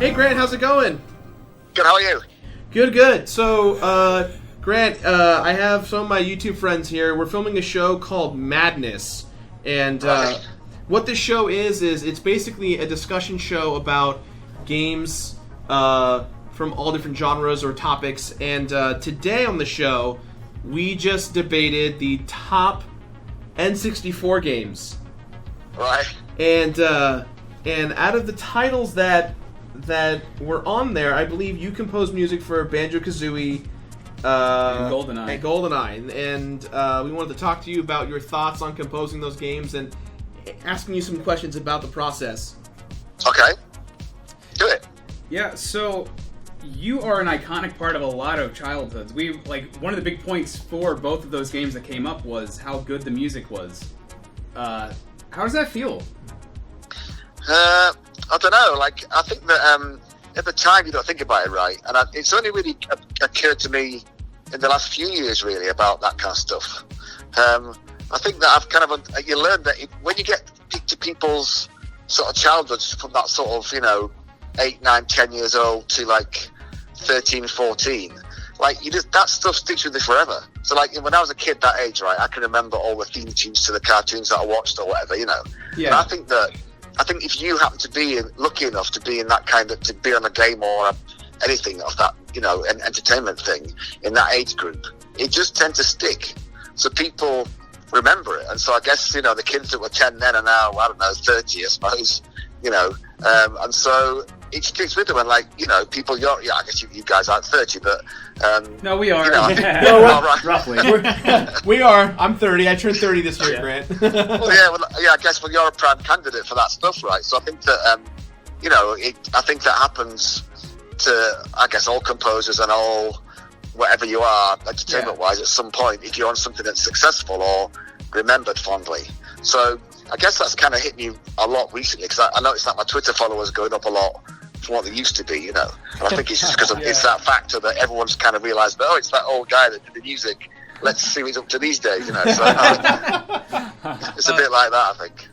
Hey Grant, how's it going? Good, how are you? Good. So, Grant, I have some of my YouTube friends here. We're filming a show called Madness. And what this show is it's basically a discussion show about games from all different genres or topics. And today on the show, we just debated the top N64 games. Right. And out of the titles that were on there, I believe you composed music for Banjo-Kazooie and GoldenEye. And we wanted to talk to you about your thoughts on composing those games and asking you some questions about the process. Okay. Do it. Yeah, so you are an iconic part of a lot of childhoods. One of the big points for both of those games that came up was how good the music was. How does that feel? I don't know. I think that at the time you don't think about it right, and it's only really occurred to me in the last few years, really, about that kind of stuff. I think that I've kind of you learn that when you get to people's sort of childhoods from that sort of 8, 9, 10 years old to 13, 14. That stuff sticks with you forever. So when I was a kid that age, right, I can remember all the theme tunes to the cartoons that I watched or whatever, Yeah. And I think if you happen to be lucky enough to be in that to be on a game or anything of that, an entertainment thing in that age group, it just tends to stick. So people remember it. And so I guess, the kids that were 10 then are now, 30, I suppose, and so it sticks with them, and people, I guess you guys aren't 30, but no, we are. Roughly. We are. I'm 30. I turned 30 this year, Grant. I guess you're a prime candidate for that stuff, right? So I think that I think that happens to, I guess, all composers and all whatever you are, entertainment-wise, at some point, if you're on something that's successful or remembered fondly. So I guess that's kind of hit me a lot recently, because I noticed that my Twitter followers are going up a lot from what they used to be, and I think it's just because it's that factor that everyone's kind of realised, it's that old guy that did the music, let's see what he's up to these days, so it's a bit like that, I think.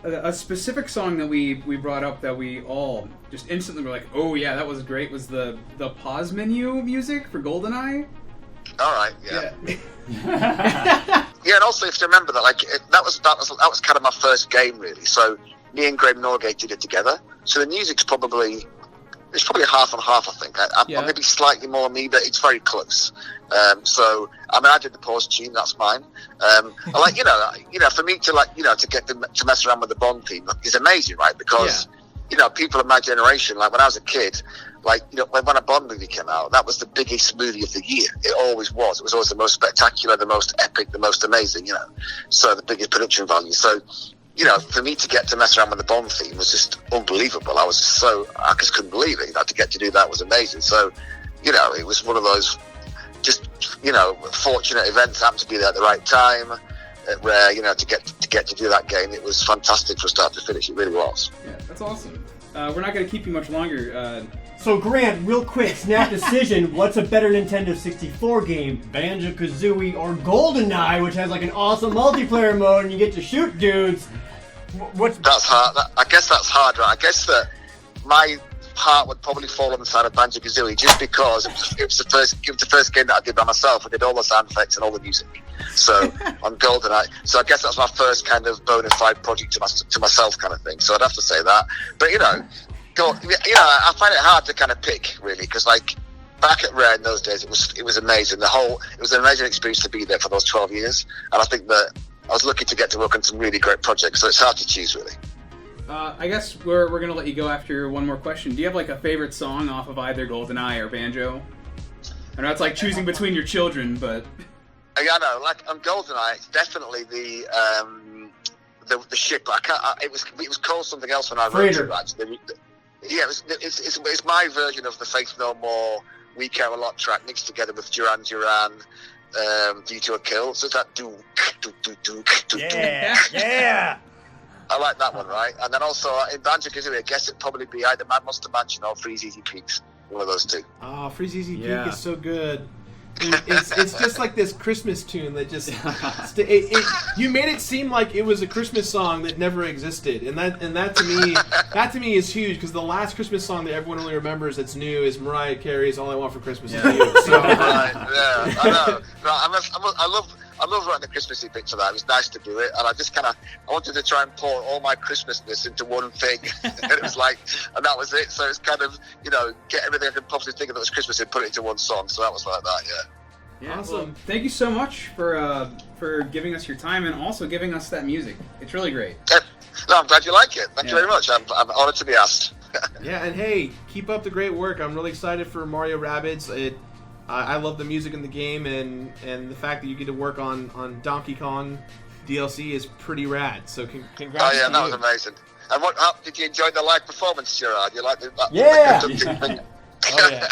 A specific song that we brought up that we all just instantly were like, oh yeah, that was great, was the pause menu music for GoldenEye. Alright, yeah. Yeah, and also you have to remember that that was kind of my first game, really. So me and Graham Norgate did it together. So the music's probably half and half, I think. Maybe slightly more me, but it's very close. So I did the pause tune, that's mine. For me to get to mess around with the Bond theme is amazing, right? Because people of my generation, when I was a kid, when a Bond movie came out, that was the biggest movie of the year. It always was. It was always the most spectacular, the most epic, the most amazing, So the biggest production value. So, for me to get to mess around with the Bond theme was just unbelievable. I just couldn't believe it. To get to do that was amazing. So, it was one of those just, fortunate events, happened to be there at the right time, where, to get to do that game, it was fantastic from start to finish. It really was. Yeah, that's awesome. We're not going to keep you much longer. So Grant, real quick, snap decision. What's a better Nintendo 64 game? Banjo-Kazooie or GoldenEye, which has an awesome multiplayer mode and you get to shoot dudes? That's hard. I guess that's hard, right? I guess that my heart would probably fall on the side of Banjo-Kazooie just because it was the first game that I did by myself. I did all the sound effects and all the music. So on GoldenEye, so I guess that's my first kind of bona fide project to myself kind of thing. So I'd have to say that. But I find it hard to kind of pick, really, because back at Rare in those days, it was amazing. It was an amazing experience to be there for those 12 years, and I think that I was lucky to get to work on some really great projects. So it's hard to choose, really. I guess we're gonna let you go after one more question. Do you have a favorite song off of either GoldenEye or Banjo? I know it's choosing between your children, but yeah, I know. On GoldenEye, it's definitely the ship. It was called something else when I wrote it. Actually. Yeah, it's my version of the Faith No More, We Care a Lot track mixed together with Duran Duran, Due to a Kill. So it's that do. Yeah. I like that one, right? And then also in Banjo-Kazooie, I guess it'd probably be either Mad Monster Mansion or Freeze Easy Peaks. One of those two. Oh, Freeze Easy Peak is so good. It's just like this Christmas tune that just you made it seem like it was a Christmas song that never existed, and that to me is huge, because the last Christmas song that everyone only remembers that's new is Mariah Carey's "All I Want for Christmas Is You." So. Right, yeah, I know. No, I love writing the Christmassy bit to that. It was nice to do it, and I wanted to try and pour all my Christmasness into one thing, and it was like, and that was it. So it's kind of, get everything I could possibly think of that was Christmas and put it into one song. So that was like that, yeah. Yeah, awesome. Well, thank you so much for giving us your time and also giving us that music. It's really great. No, I'm glad you like it. Thank you very much. I'm honored to be asked. Yeah, and hey, keep up the great work. I'm really excited for Mario Rabbids. I love the music in the game, and the fact that you get to work on Donkey Kong DLC is pretty rad. So congrats. Oh yeah, to that you. was amazing. And did you enjoy the live performance, Gerard? You like Yeah. Oh yeah.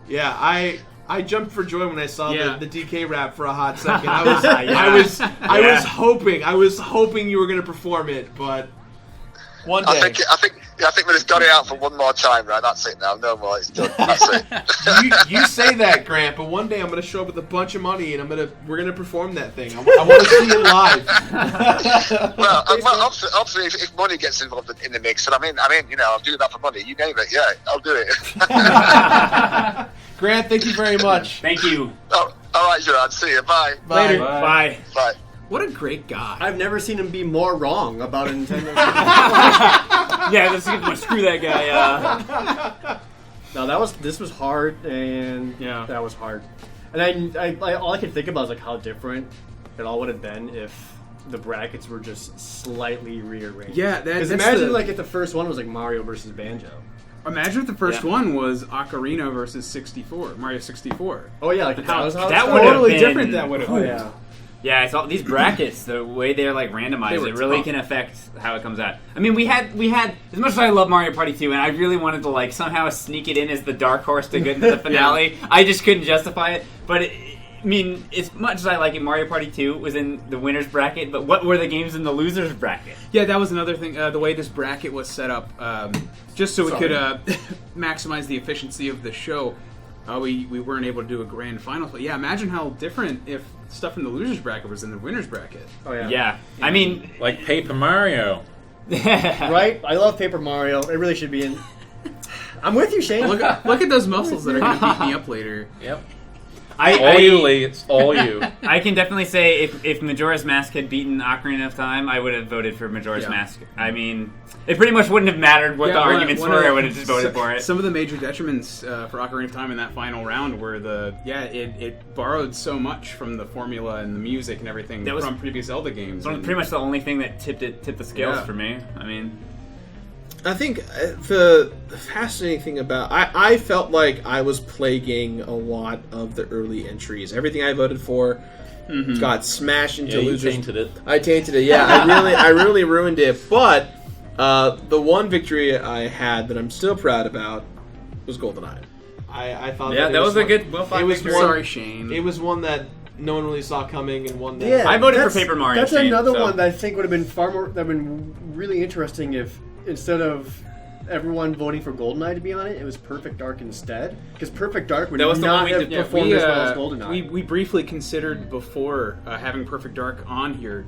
Yeah, I jumped for joy when I saw the DK rap for a hot second. I was hoping you were going to perform it, but one day. I think we just got it out for one more time, right? That's it now. No more. It's done. That's it. you say that, Grant, but one day I'm going to show up with a bunch of money and we're going to perform that thing. I want to see it live. Well, obviously, if money gets involved in the mix, and I'm doing that for money. You name it, yeah, I'll do it. Grant, thank you very much. Thank you. Oh, all right, Gerard. See you. Bye. Later. Bye. Bye. What a great guy. I've never seen him be more wrong about a Nintendo. Yeah, screw that guy. No, this was hard, and that was hard. And I all I could think about is like how different it all would have been if the brackets were just slightly rearranged. Yeah, because imagine like if the first one was like Mario versus Banjo. Imagine if the first one was Ocarina versus 64, Mario 64. Oh yeah, like that was would Totally have been different that would have been. yeah. Yeah, it's all these brackets. The way they're like randomized, it really can affect how it comes out. I mean, we had as much as I love Mario Party 2, and I really wanted to like somehow sneak it in as the dark horse to get into the finale. I just couldn't justify it. But I mean, as much as I like it, Mario Party 2 was in the winners bracket. But what were the games in the losers bracket? Yeah, that was another thing. The way this bracket was set up, just so we could maximize the efficiency of the show. We weren't able to do a grand final, but yeah, imagine how different if stuff in the losers bracket was in the winners bracket. Oh yeah. Yeah, I mean, like Paper Mario. Right? I love Paper Mario. It really should be in. I'm with you, Shane. Look at those muscles that are going to beat me up later. Yep. you, Lee. It's all you. I can definitely say if Majora's Mask had beaten Ocarina of Time, I would have voted for Majora's Mask. I mean, it pretty much wouldn't have mattered what the arguments were. I would have just voted for it. Some of the major detriments for Ocarina of Time in that final round were it borrowed so much from the formula and the music and everything from previous Zelda games. It was pretty much the only thing that tipped the scales for me. I mean, I think the fascinating thing about I felt like I was plaguing a lot of the early entries. Everything I voted for got smashed into losers. You tainted it. I tainted it. Yeah, I really ruined it. But the one victory I had that I'm still proud about was GoldenEye. I thought that was a good well-fought victory. Sorry, Shane. It was one that no one really saw coming, and one that I voted for Paper Mario. That's Shane, another one that I think would have been really interesting if instead of everyone voting for GoldenEye to be on it, it was Perfect Dark instead. Because Perfect Dark would not have performed as well as GoldenEye. We briefly considered before having Perfect Dark on here.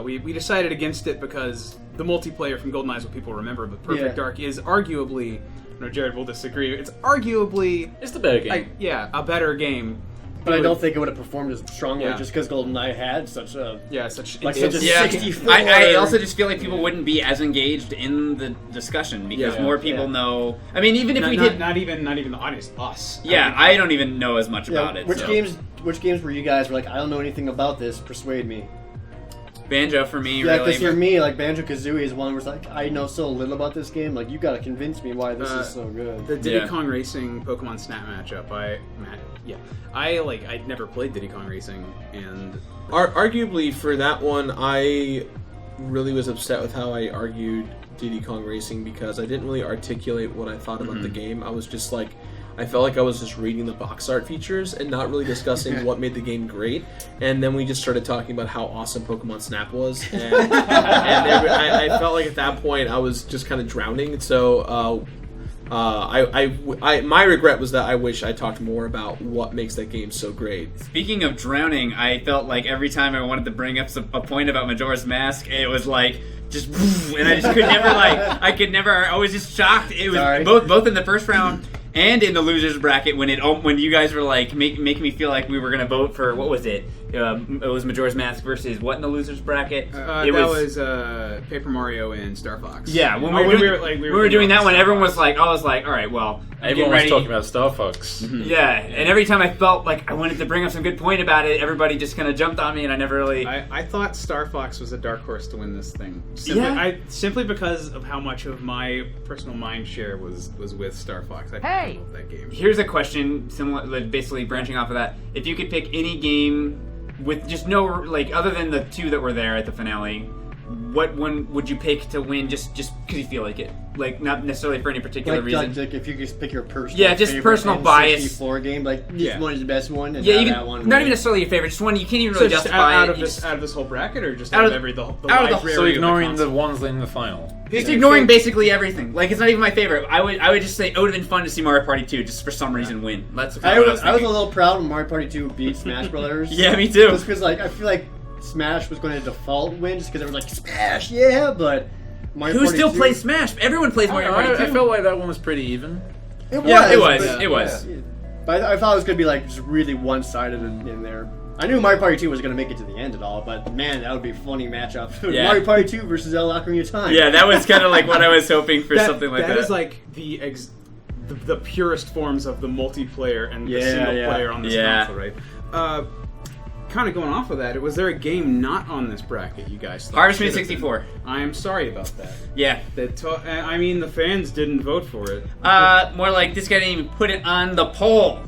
We decided against it because the multiplayer from GoldenEye is what people remember, but Perfect Dark is arguably, Jared will disagree, it's arguably... It's the better game. A better game. But I don't think it would have performed as strongly just because GoldenEye had such a... Yeah, such a 64... I also just feel like people wouldn't be as engaged in the discussion because more people know... I mean, even if we did... Not even the audience, us. Yeah, I don't even know as much about it. Which games were you guys were like, I don't know anything about this, persuade me? Banjo for me, really. Yeah, because for me, like, Banjo-Kazooie is one where it's like, I know so little about this game, like, you gotta convince me why this is so good. The Diddy Kong Racing Pokemon Snap matchup, I'd never played Diddy Kong Racing, and... Arguably, for that one, I really was upset with how I argued Diddy Kong Racing because I didn't really articulate what I thought about the game. I was just like... I felt like I was just reading the box art features and not really discussing what made the game great. And then we just started talking about how awesome Pokemon Snap was. And I felt like at that point I was just kind of drowning. So My regret was that I wish I talked more about what makes that game so great. Speaking of drowning, I felt like every time I wanted to bring up a point about Majora's Mask, it was like just, and I just could never I was just shocked. It was both in the first round and in the losers bracket when you guys were like making me feel like we were gonna vote for, what was it? It was Majora's Mask versus what in the losers bracket? It was Paper Mario and Star Fox. Yeah, when we were doing that one, everyone was like, I was like, all right, well, everyone was talking about Star Fox. Mm-hmm. Yeah, and every time I felt like I wanted to bring up some good point about it, everybody just kind of jumped on me, and I never really. I thought Star Fox was a dark horse to win this thing. Simply because of how much of my personal mind share was with Star Fox. I love that game. Here's a question, similar, basically branching off of that. If you could pick any game with just no, like, other than the two that were there at the finale, what one would you pick to win just because you feel like it? Like, not necessarily for any particular reason. Like if you could pick your personal just personal bias. N64 game, like, this one is the best one, and that one. Not even necessarily your favorite, just one you can't even really justify out of this whole bracket, or just out of the library. So ignoring the ones in the final. Just ignoring basically everything. Like, it's not even my favorite. I would just say it would have been fun to see Mario Party 2 just for some reason win. That's I was a little proud when Mario Party 2 beat Smash Brothers. Yeah, me too. Just because, like, I feel like Smash was going to default win just because they were like, Smash, yeah, but Mario Party still 2, plays Smash? Everyone plays Mario Party 2. I felt like that one was pretty even. It was. But I thought it was going to be, like, just really one-sided in there. I knew Mario Party 2 was going to make it to the end at all, but man, that would be a funny matchup. Yeah. Mario Party 2 versus Zelda Ocarina of Time. Yeah, that was kind of like what I was hoping for, something like that. That is like the purest forms of the multiplayer and the single player on this console, right? Kind of going off of that, was there a game not on this bracket you guys thought? Harvest Moon 64. I am sorry about that. Yeah. I mean, the fans didn't vote for it. More like this guy didn't even put it on the poll.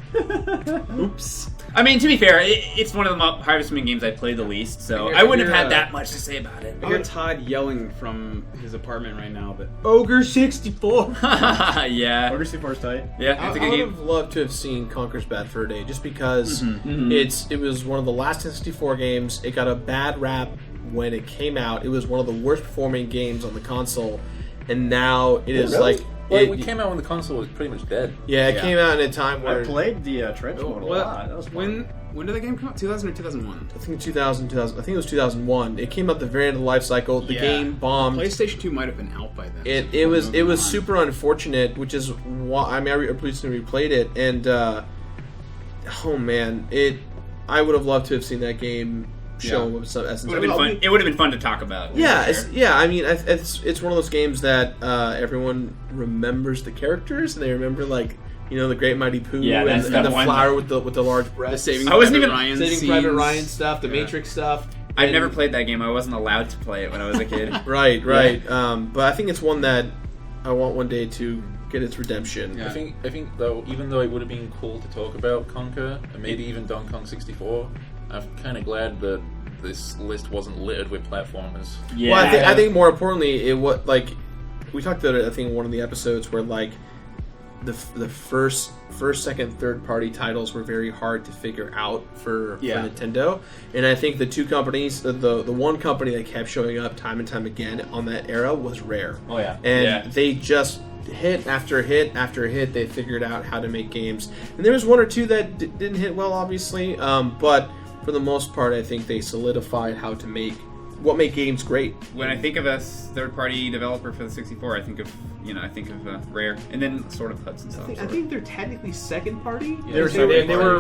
Oops. I mean, to be fair, it's one of the Harvest Moon games I played the least, so I wouldn't have had that much to say about it. I hear Todd yelling from his apartment right now that Ogre 64. Yeah. Ogre 64 is tight. Yeah, I would have loved to have seen Conker's Bad Fur Day, just because it was one of the last N64 games. It got a bad rap when it came out. It was one of the worst performing games on the console, and now it is really? like. Well, it came out when the console was pretty much dead. Yeah, it came out in a time where I played the trench mode a lot. That was fun. When did the game come out? 2000 or 2001? I think 2000. I think it was 2001. It came out the very end of the life cycle. The game bombed. PlayStation 2 might have been out by then. It was super unfortunate, which is why I recently replayed it, and oh man, I would have loved to have seen that game shown with some essence. It would have been fun. It would have been fun to talk about. Yeah, I mean, it's one of those games that everyone remembers the characters, and they remember, like, you know, the Great Mighty Pooh and the flower with the large breasts. Saving Private Ryan stuff, the Matrix stuff. I've never played that game. I wasn't allowed to play it when I was a kid. Right. But I think it's one that I want one day to get its redemption. Yeah. I think though, even though it would have been cool to talk about Conker and maybe even Donkey Kong 64, I'm kind of glad that this list wasn't littered with platformers. Yeah. Well, I think more importantly, it was like we talked about it. I think in one of the episodes where like the first, second, third party titles were very hard to figure out for Nintendo, and I think the two companies, the one company that kept showing up time and time again on that era was Rare. Oh yeah, and they just hit after hit after hit. They figured out how to make games, and there was one or two that didn't hit well, obviously, but for the most part, I think they solidified how to make games great. When I think of a third-party developer for the 64, I think of Rare, and then sort of Hudson stuff. I think they're technically second party. Yeah, they were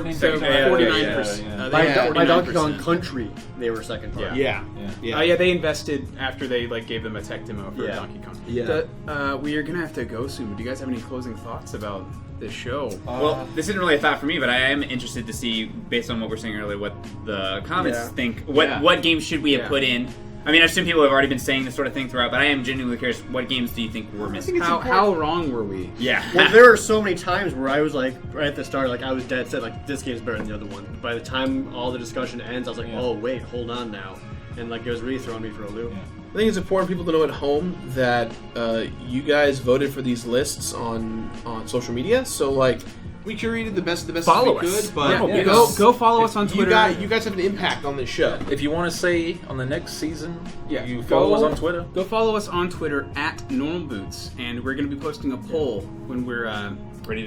49%. By Donkey Kong Country, they were second party. Yeah. They invested after they gave them a tech demo for Donkey Kong. Yeah. We are gonna have to go soon. Do you guys have any closing thoughts about this show? Well, this isn't really a thought for me, but I am interested to see, based on what we're saying earlier, what the comments think. What games should we have put in? I mean, I assume people have already been saying this sort of thing throughout, but I am genuinely curious, what games do you think were missing? How wrong were we? Yeah. Well, there were so many times where I was like, right at the start, like I was dead set, like this game's better than the other one. By the time all the discussion ends, I was like, oh wait, hold on now. And like it was really throwing me for a loop. Yeah. I think it's important for people to know at home that you guys voted for these lists on social media. So like, We curated the best follow we us. could, but go follow us on Twitter. You guys have an impact on this show. If you want to say on the next season, you follow us on Twitter. Go follow us on Twitter at NormalBoots, and we're going to be posting a poll when we're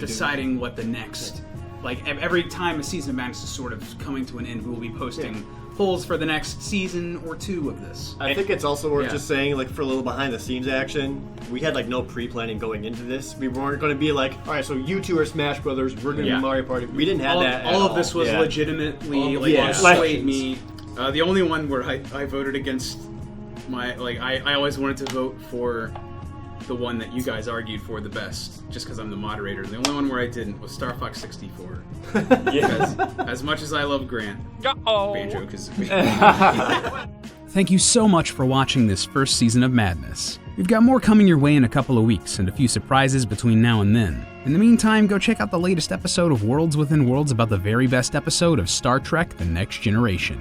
deciding what the next. Like every time a season of Madness is sort of coming to an end, we will be posting polls for the next season or 2 of this. I think it's also worth just saying, like, for a little behind the scenes action, we had like no pre-planning going into this. We weren't going to be like, all right, so you two are Smash Brothers, we're going to be Mario Party. We didn't have that. All of this was legitimately swayed me. The only one where I voted against I always wanted to vote for the one that you guys argued for the best, just because I'm the moderator. The only one where I didn't was Star Fox 64. Because as much as I love Grant, Banjo-Kazooie. Thank you so much for watching this first season of Madness. We've got more coming your way in a couple of weeks, and a few surprises between now and then. In the meantime, go check out the latest episode of Worlds Within Worlds about the very best episode of Star Trek: The Next Generation.